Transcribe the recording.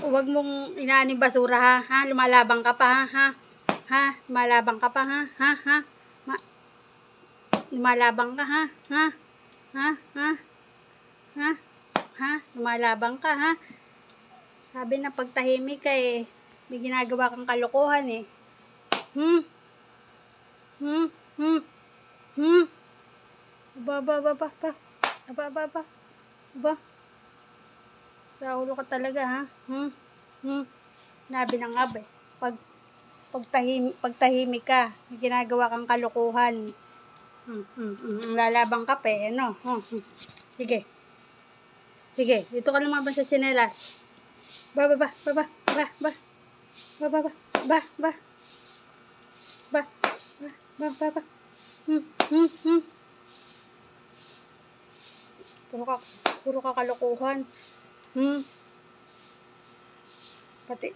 Huwag mong inaaning basura, ha? Ha? Lumalabang ka pa, ha? Ha? Ha? Lumalabang ka pa, ha? Ha? Ha? Lumalabang ka, ha? Ha? Ha? Ha? Ha? Ha? Lumalabang ka, ha? Sabi na pagtahimik ka eh. May ginagawa kang kalokohan eh. Hmm? Hmm? Hmm? Hmm? Ba? Sa ulo ka talaga, ha? Nabi ng ab eh. Pagtahimik ka, may ginagawa kang kalokohan. Lalabang ka pa eh, ano? Sige. Sige, dito ka lumaban sa tsinelas. Ba. Puro ka kalokohan. Pati.